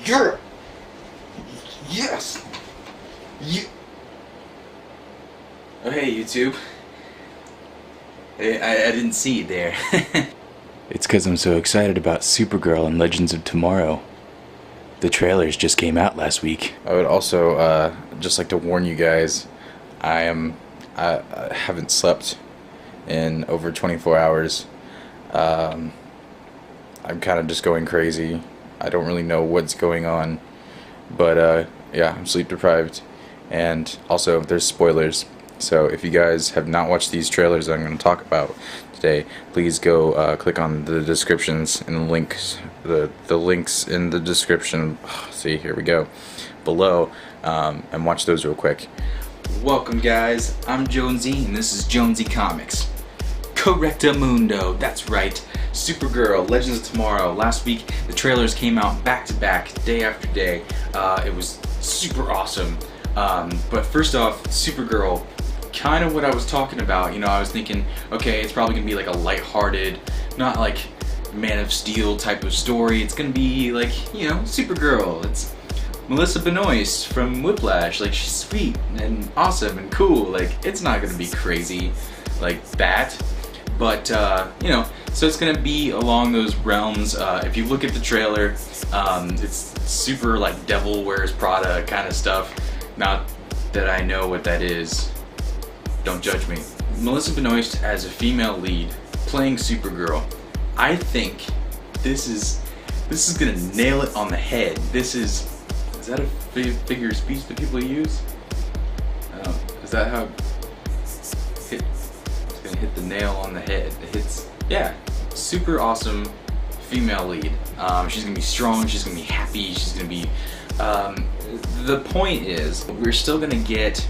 You're... Yes! You... Oh hey YouTube. I didn't see it there. It's because I'm so excited about Supergirl and Legends of Tomorrow. The trailers just came out last week. I would also just like to warn you guys, I haven't slept in over 24 hours. I'm kind of just going crazy. I don't really know what's going on, but yeah, I'm sleep deprived, and also there's spoilers. So if you guys have not watched these trailers that I'm going to talk about today, please go click on the descriptions and the links, the links in the description. See, here we go, below, and watch those real quick. Welcome guys, I'm Jonesy and this is Jonesy Comics. Correctamundo, that's right. Supergirl, Legends of Tomorrow. Last week the trailers came out back to back, day after day. It was super awesome. But first off, Supergirl, kind of what I was talking about. You know, I was thinking, okay, it's probably gonna be like a lighthearted, not like Man of Steel type of story. It's gonna be like, you know, Supergirl. It's Melissa Benoist from Whiplash. Like, she's sweet and awesome and cool. Like, it's not gonna be crazy like that. But you know, so it's gonna be along those realms. If you look at the trailer, it's super like Devil Wears Prada kind of stuff. Not that I know what that is. Don't judge me. Melissa Benoist as a female lead playing Supergirl. I think this is gonna nail it on the head. Is that a figure of speech that people use? Is that how it's gonna hit the nail on the head? It hits, yeah, super awesome female lead. She's gonna be strong, she's gonna be happy, she's gonna be, the point is, we're still gonna get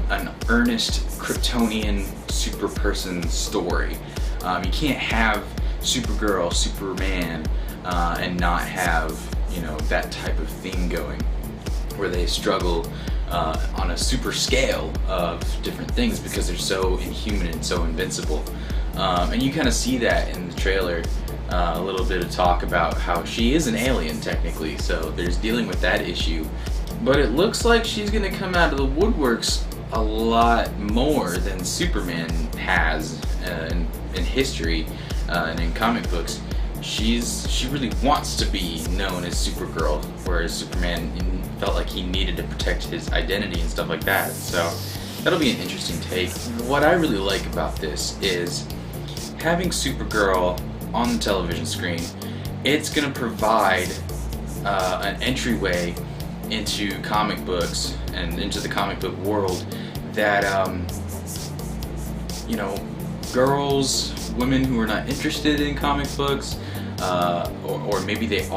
an earnest Kryptonian super person story. You can't have Supergirl, Superman, and not have, you know, that type of theme going, where they struggle on a super scale of different things because they're so inhuman and so invincible. And you kind of see that in the trailer. A little bit of talk about how she is an alien technically, so there's dealing with that issue. But it looks like she's gonna come out of the woodworks a lot more than Superman has in history and in comic books. She really wants to be known as Supergirl, whereas Superman felt like he needed to protect his identity and stuff like that. So that'll be an interesting take. What I really like about this is having Supergirl on the television screen. It's gonna provide an entryway into comic books and into the comic book world that you know, girls, women who are not interested in comic books, or maybe they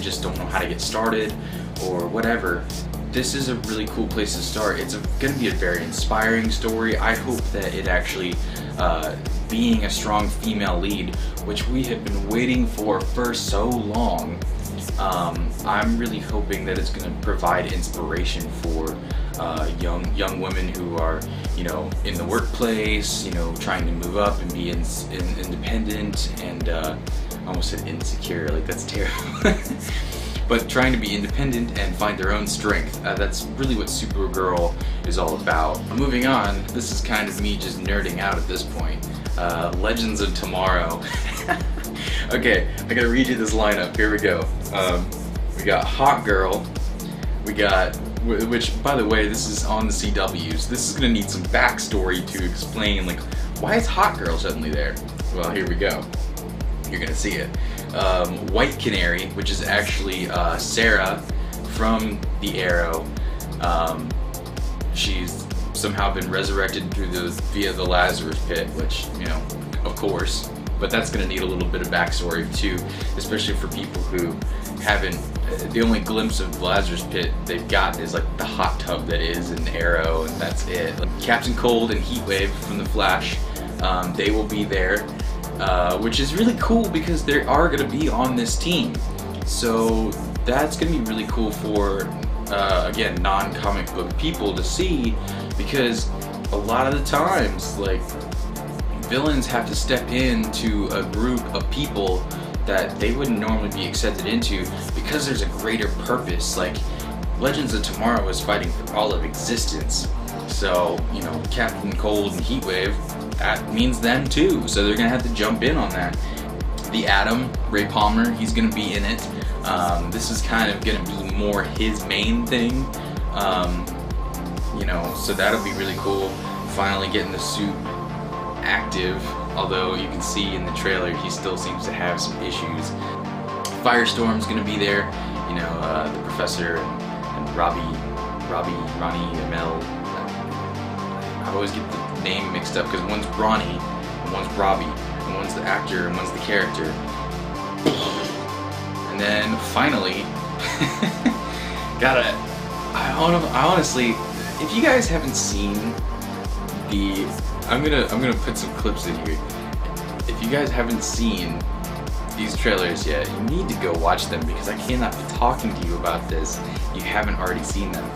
just don't know how to get started or whatever. This is a really cool place to start. It's going to be a very inspiring story. I hope that it actually, being a strong female lead, which we have been waiting for so long, I'm really hoping that it's going to provide inspiration for young women who are, you know, in the workplace, you know, trying to move up and be independent and I almost said insecure, like that's terrible. But trying to be independent and find their own strength. That's really what Supergirl is all about. Moving on, this is kind of me just nerding out at this point. Legends of Tomorrow. Okay, I gotta read you this lineup. Here we go. We got Hot Girl. We got, which by the way, this is on the CWs. This is gonna need some backstory to explain, like, why is Hot Girl suddenly there? Well, here we go. You're gonna see it. White Canary, which is actually Sarah from the Arrow. She's somehow been resurrected via the Lazarus Pit, which, you know, of course. But that's gonna need a little bit of backstory too, especially for people who haven't. The only glimpse of Lazarus Pit they've got is like the hot tub that is in Arrow, and that's it. Like Captain Cold and Heatwave from the Flash, they will be there. Which is really cool because they are going to be on this team. So that's going to be really cool for, again, non-comic book people to see, because a lot of the times, like, villains have to step into a group of people that they wouldn't normally be accepted into because there's a greater purpose. Like, Legends of Tomorrow is fighting for all of existence. So, you know, Captain Cold and Heatwave, that means them too. So they're gonna have to jump in on that. The Atom, Ray Palmer, he's gonna be in it. This is kind of gonna be more his main thing. You know, so that'll be really cool. Finally getting the suit active, although you can see in the trailer he still seems to have some issues. Firestorm's gonna be there. You know, the Professor and Ronnie, Amel. I always get the name mixed up because one's Ronnie and one's Robbie, and one's the actor and one's the character. And then finally, I honestly, if you guys haven't seen the, I'm gonna put some clips in here. If you guys haven't seen these trailers yet, you need to go watch them because I cannot be talking to you about this. You haven't already seen them.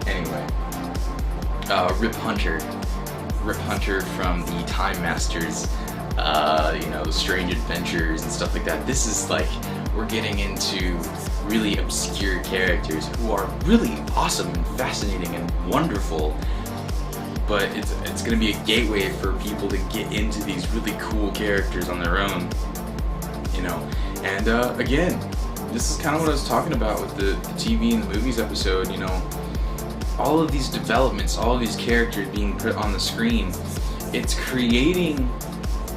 Anyway, Rip Hunter from the Time Masters, you know, Strange Adventures and stuff like that. This is like, we're getting into really obscure characters who are really awesome and fascinating and wonderful, but it's going to be a gateway for people to get into these really cool characters on their own, you know. And again, this is kind of what I was talking about with the TV and the movies episode, you know. All of these developments, all of these characters being put on the screen, it's creating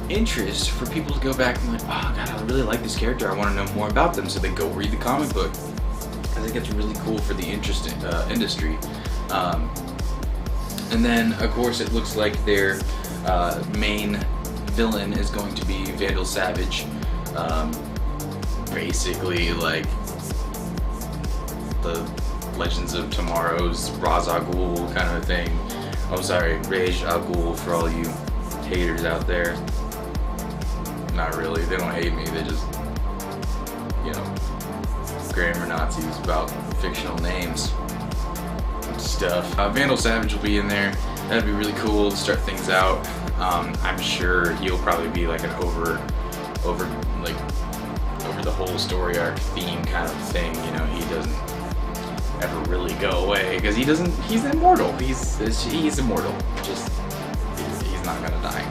interest for people to go back and be like, oh god, I really like this character, I want to know more about them, so they go read the comic book. I think it's really cool for the industry. And then, of course, it looks like their main villain is going to be Vandal Savage. Basically, like the Legends of Tomorrow's Ra's al Ghul kind of thing. I'm sorry, Ra's al Ghul for all you haters out there. Not really, they don't hate me, they just, you know, grammar Nazis about fictional names and stuff. Vandal Savage will be in there. That'd be really cool to start things out. I'm sure he'll probably be like an over the whole story arc theme kind of thing. You know, he doesn't ever really go away because he's immortal. He's immortal. Just he's not gonna die.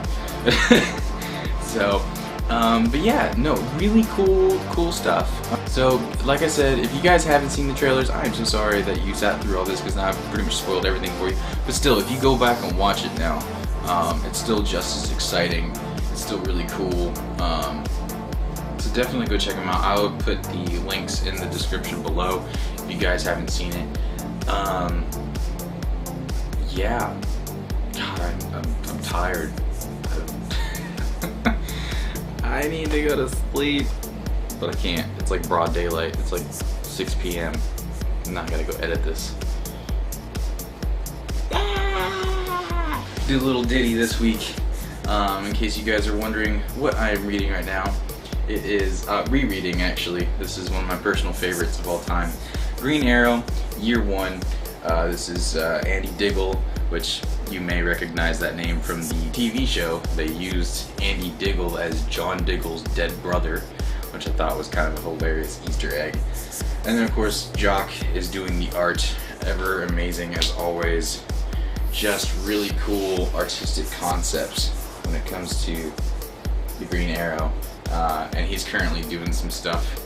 So, but yeah, no, really cool stuff. So, like I said, if you guys haven't seen the trailers, I'm so sorry that you sat through all this because now I've pretty much spoiled everything for you. But still, if you go back and watch it now, it's still just as exciting. It's still really cool. So definitely go check them out. I will put the links in the description below if you guys haven't seen it. Yeah. God, I'm tired. I need to go to sleep, but I can't. It's like broad daylight. It's like 6 p.m. I'm not gonna go edit this. Do a little ditty this week, in case you guys are wondering what I am reading right now. It is rereading, actually. This is one of my personal favorites of all time. Green Arrow, Year 1. This is Andy Diggle, which you may recognize that name from the TV show. They used Andy Diggle as John Diggle's dead brother, which I thought was kind of a hilarious Easter egg. And then of course Jock is doing the art, ever amazing as always. Just really cool artistic concepts when it comes to the Green Arrow. And he's currently doing some stuff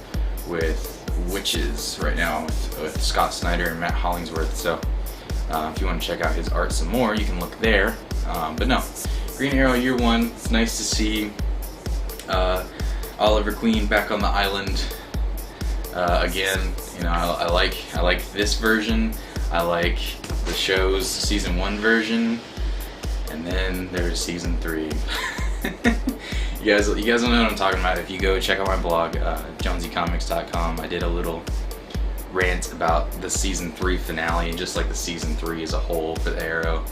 with Witches right now with Scott Snyder and Matt Hollingsworth. So if you want to check out his art some more, you can look there. But no, Green Arrow Year 1. It's nice to see Oliver Queen back on the island again. You know, I like this version. I like the show's season 1 version, and then there's season 3. You guys don't know what I'm talking about. If you go check out my blog, jonesycomics.com, I did a little rant about the season 3 finale and just like the season 3 as a whole for the Arrow.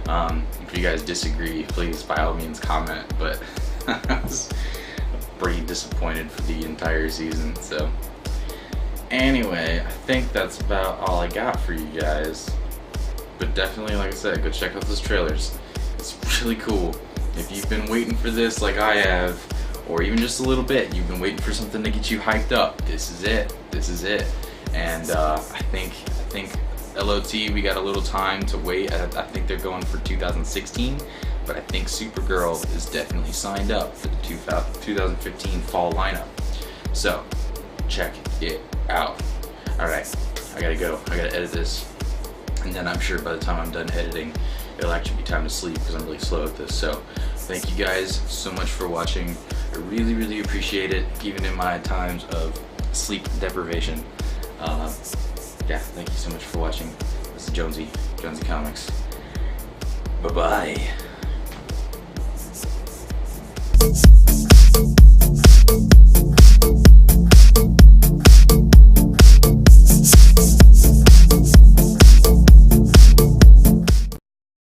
If you guys disagree, please by all means comment, but I was pretty disappointed for the entire season. So anyway, I think that's about all I got for you guys. But definitely, like I said, go check out those trailers. It's really cool. If you've been waiting for this like I have, or even just a little bit, you've been waiting for something to get you hyped up, this is it. This is it. And I think LOT, we got a little time to wait. I think they're going for 2016, but I think Supergirl is definitely signed up for the 2015 fall lineup. So check it out. Alright, I gotta go. I gotta edit this. And then I'm sure by the time I'm done editing, it'll actually be time to sleep because I'm really slow at this. So thank you guys so much for watching. I really, really appreciate it, even in my times of sleep deprivation. Yeah, thank you so much for watching. This is Jonesy Comics. Bye-bye.